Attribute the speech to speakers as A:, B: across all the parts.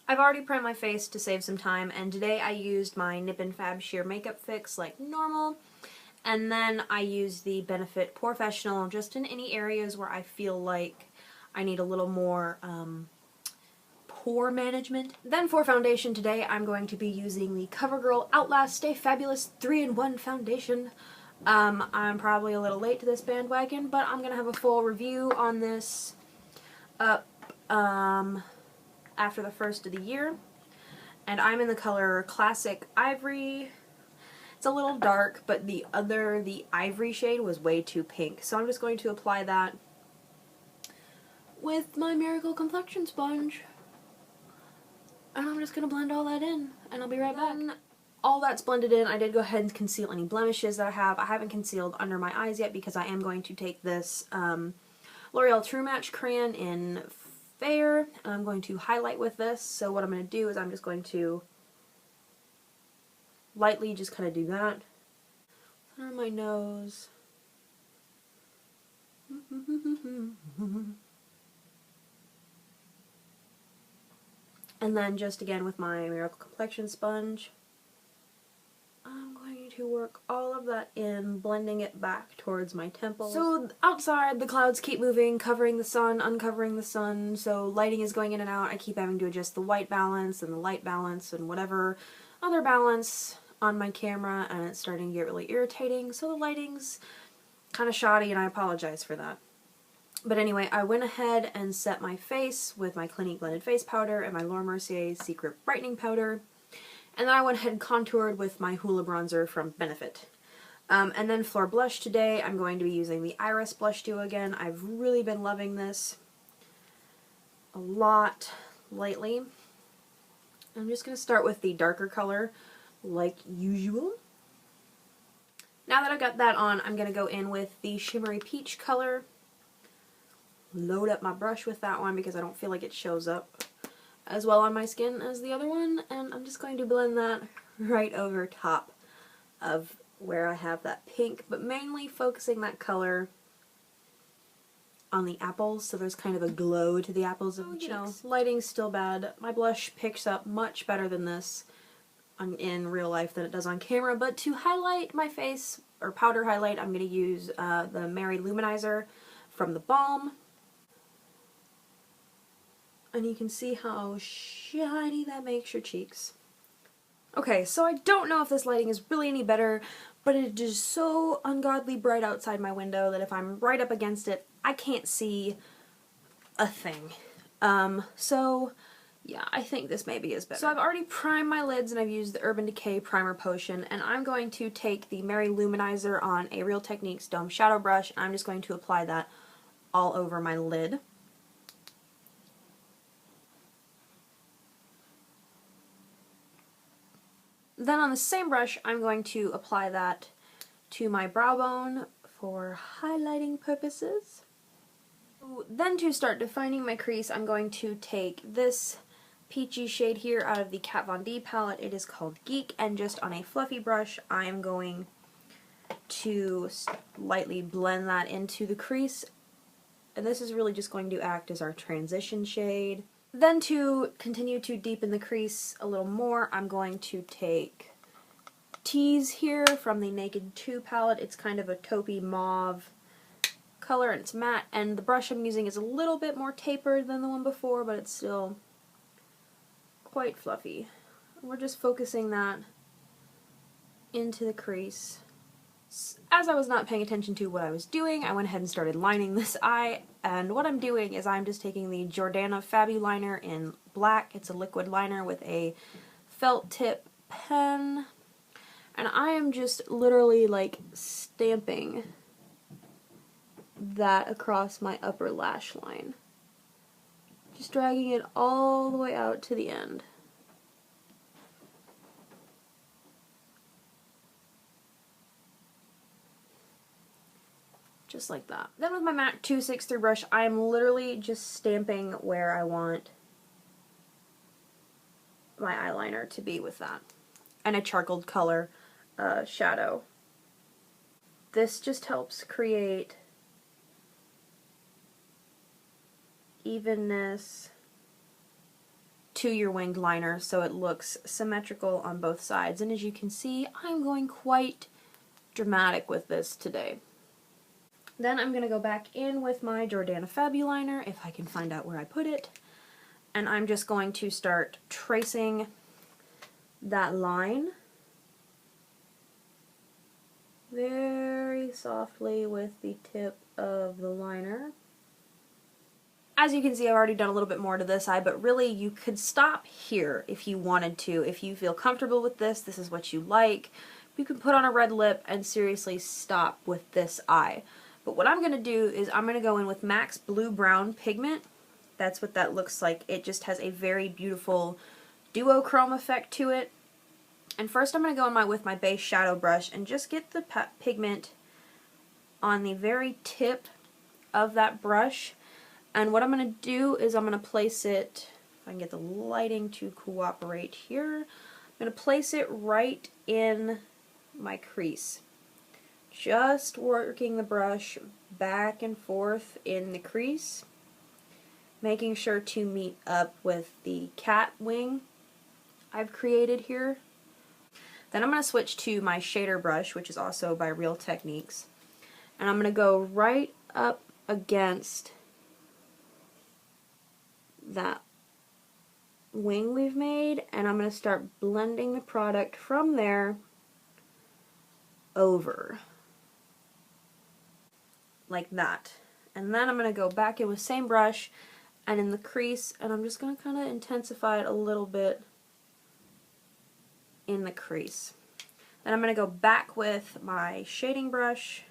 A: I've already primed my face to save some time, and today I used my Nip and Fab Sheer Makeup Fix like normal, and then I used the Benefit POREfessional just in any areas where I feel like I need a little more pore management. Then for foundation today, I'm going to be using the CoverGirl Outlast Stay Fabulous 3-in-1 Foundation. I'm probably a little late to this bandwagon, but I'm going to have a full review on this up after the first of the year. And I'm in the color Classic Ivory. It's a little dark, but the Ivory shade was way too pink. So I'm just going to apply that with my Miracle Complexion Sponge. And I'm just going to blend all that in, and I'll be right back. All that's blended in, I did go ahead and conceal any blemishes that I have. I haven't concealed under my eyes yet because I am going to take this L'Oreal True Match crayon in Fair, and I'm going to highlight with this. So what I'm going to do is I'm just going to lightly just kind of do that. Under my nose. And then just again with my Miracle Complexion Sponge, I'm going to work all of that in, blending it back towards my temples. So outside, the clouds keep moving, covering the sun, uncovering the sun, so lighting is going in and out. I keep having to adjust the white balance and the light balance and whatever other balance on my camera, and it's starting to get really irritating, so the lighting's kind of shoddy, and I apologize for that. But anyway, I went ahead and set my face with my Clinique Blended Face Powder and my Laura Mercier Secret Brightening Powder. And then I went ahead and contoured with my Hoola Bronzer from Benefit. And then for blush today, I'm going to be using the Iris Blush Duo again. I've really been loving this a lot lately. I'm just going to start with the darker color, like usual. Now that I've got that on, I'm going to go in with the Shimmery Peach color. Load up my brush with that one because I don't feel like it shows up as well on my skin as the other one, and I'm just going to blend that right over top of where I have that pink, but mainly focusing that color on the apples, so there's kind of a glow to the apples of the cheeks. You know, lighting's still bad. My blush picks up much better than this in real life than it does on camera, but to highlight my face, or powder highlight, I'm going to use the Mary Luminizer from the Balm. And you can see how shiny that makes your cheeks. Okay, so I don't know if this lighting is really any better, but it is so ungodly bright outside my window that if I'm right up against it, I can't see a thing. So yeah, I think this maybe is better. So I've already primed my lids and I've used the Urban Decay Primer Potion, and I'm going to take the Mary Luminizer on a Real Techniques Dome Shadow Brush, and I'm just going to apply that all over my lid. Then on the same brush, I'm going to apply that to my brow bone for highlighting purposes. Then to start defining my crease, I'm going to take this peachy shade here out of the Kat Von D palette. It is called Geek, and just on a fluffy brush, I am going to lightly blend that into the crease. And this is really just going to act as our transition shade. Then to continue to deepen the crease a little more, I'm going to take Tease here from the Naked 2 palette. It's kind of a taupey mauve color, and it's matte, and the brush I'm using is a little bit more tapered than the one before, but it's still quite fluffy. We're just focusing that into the crease. As I was not paying attention to what I was doing, I went ahead and started lining this eye, and what I'm doing is I'm just taking the Jordana Fabu liner in black. It's a liquid liner with a felt tip pen, and I am just literally like stamping that across my upper lash line. Just dragging it all the way out to the end. Just like that. Then with my MAC 263 brush, I am literally just stamping where I want my eyeliner to be with that. And a charcoal color shadow. This just helps create evenness to your winged liner so it looks symmetrical on both sides. And as you can see, I'm going quite dramatic with this today. Then I'm going to go back in with my Jordana Fabuliner, if I can find out where I put it. And I'm just going to start tracing that line very softly with the tip of the liner. As you can see, I've already done a little bit more to this eye, but really you could stop here if you wanted to. If you feel comfortable with this, this is what you like, you can put on a red lip and seriously stop with this eye. But what I'm going to do is I'm going to go in with MAC's Blue Brown pigment. That's what that looks like. It just has a very beautiful duochrome effect to it. And first I'm going to go in with my base shadow brush and just get the pigment on the very tip of that brush. And what I'm going to do is I'm going to place it, if I can get the lighting to cooperate here, I'm going to place it right in my crease. Just working the brush back and forth in the crease, making sure to meet up with the cat wing I've created here. Then I'm going to switch to my shader brush, which is also by Real Techniques. And I'm going to go right up against that wing we've made, and I'm going to start blending the product from there over. Like that. And then I'm going to go back in with same brush and in the crease, and I'm just going to kind of intensify it a little bit in the crease. Then I'm going to go back with my shading brush,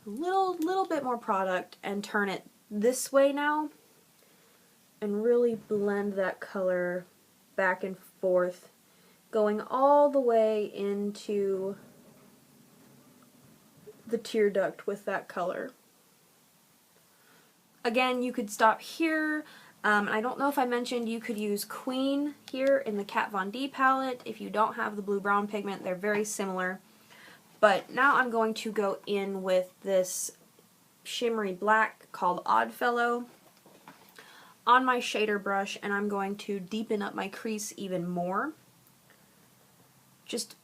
A: a little bit more product, and turn it this way now and really blend that color back and forth, going all the way into the tear duct with that color. Again, you could stop here. I don't know if I mentioned you could use Queen here in the Kat Von D palette. If you don't have the blue-brown pigment, they're very similar. But now I'm going to go in with this shimmery black called Oddfellow on my shader brush, and I'm going to deepen up my crease even more. Just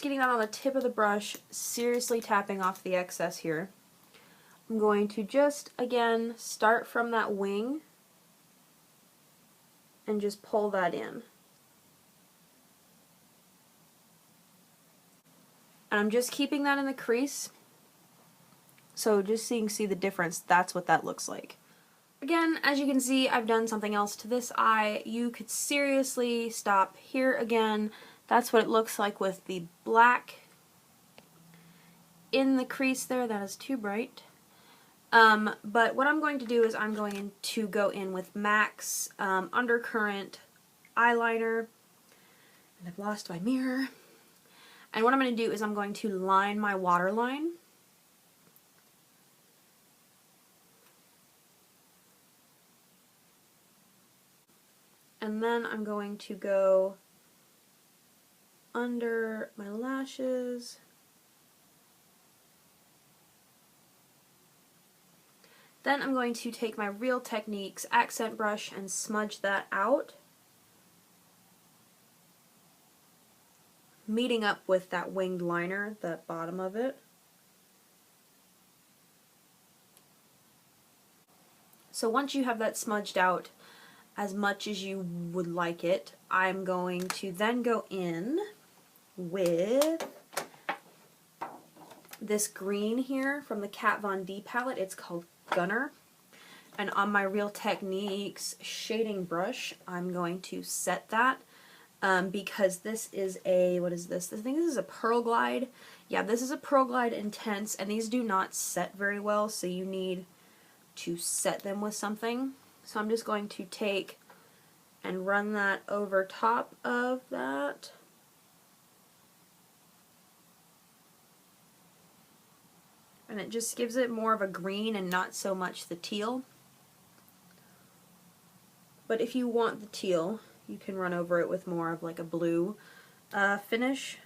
A: getting that on the tip of the brush, seriously tapping off the excess here. I'm going to just, again, start from that wing and just pull that in. And I'm just keeping that in the crease. So just so you can see the difference, that's what that looks like. Again, as you can see, I've done something else to this eye. You could seriously stop here again. That's what it looks like with the black in the crease there. That is too bright. But what I'm going to do is I'm going to go in with MAC's Undercurrent eyeliner. And I've lost my mirror. And what I'm going to do is I'm going to line my waterline. And then I'm going to go under my lashes. Then I'm going to take my Real Techniques accent brush and smudge that out, meeting up with that winged liner, the bottom of it. So once you have that smudged out as much as you would like it, I'm going to then go in with this green here from the Kat Von D palette. It's called Gunner. And on my Real Techniques shading brush, I'm going to set that because this is a, what is this? I think this is a Pearl Glide. Yeah, this is a Pearl Glide Intense, and these do not set very well, so you need to set them with something. So I'm just going to take and run that over top of that. And it just gives it more of a green and not so much the teal. But if you want the teal, you can run over it with more of like a blue finish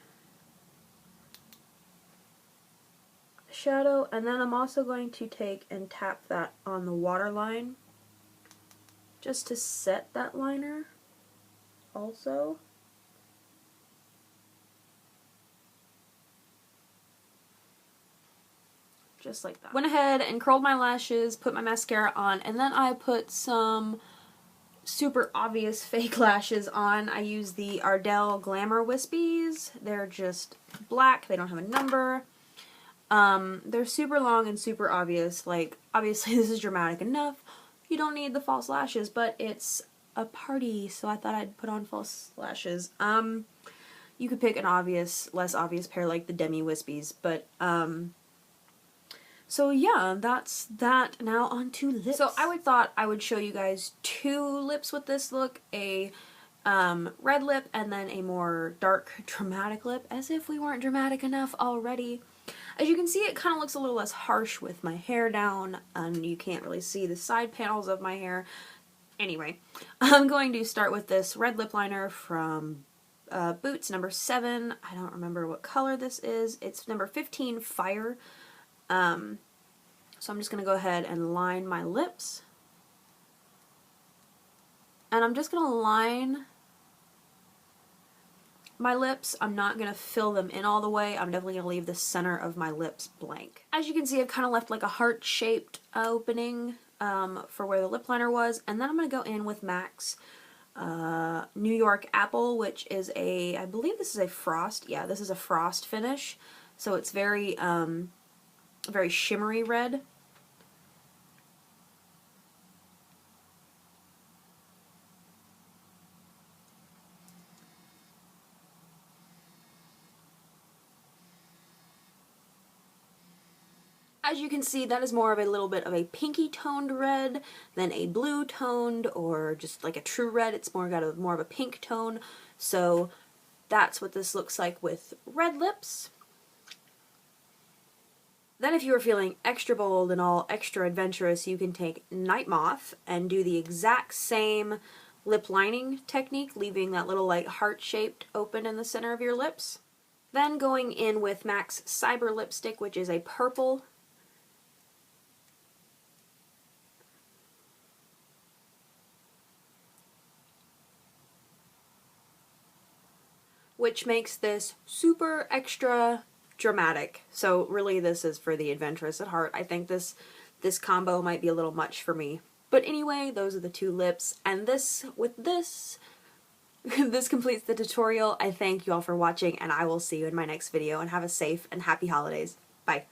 A: shadow. And then I'm also going to take and tap that on the waterline just to set that liner also. Just like that. Went ahead and curled my lashes, put my mascara on, and then I put some super obvious fake lashes on. I use the Ardell Glamour Wispies. They're just black. They don't have a number. They're super long and super obvious. Like, obviously this is dramatic enough. You don't need the false lashes, but it's a party, so I thought I'd put on false lashes. You could pick an obvious, less obvious pair like the Demi Wispies, but, so yeah, that's that. Now on to lips. So I thought I would show you guys two lips with this look, a red lip and then a more dark dramatic lip, as if we weren't dramatic enough already. As you can see, it kind of looks a little less harsh with my hair down, and you can't really see the side panels of my hair. Anyway, I'm going to start with this red lip liner from Boots number 7. I don't remember what color this is. It's number 15 Fire. So I'm just going to go ahead and line my lips. And I'm just going to line my lips. I'm not going to fill them in all the way. I'm definitely going to leave the center of my lips blank. As you can see, I've kind of left like a heart-shaped opening for where the lip liner was. And then I'm going to go in with MAC's New York Apple, which is a, I believe this is a frost. Yeah, this is a frost finish. So it's very, very shimmery red. As you can see, that is more of a little bit of a pinky toned red than a blue toned or just like a true red. It's more got more of a pink tone. So that's what this looks like with red lips. Then if you are feeling extra bold and all extra adventurous, you can take Night Moth and do the exact same lip lining technique, leaving that little like heart-shaped open in the center of your lips. Then going in with MAC's Cyber Lipstick, which is a purple. Which makes this super extra dramatic. So really this is for the adventurous at heart. I think this combo might be a little much for me. But anyway, those are the two lips. And this completes the tutorial. I thank you all for watching, and I will see you in my next video, and have a safe and happy holidays. Bye.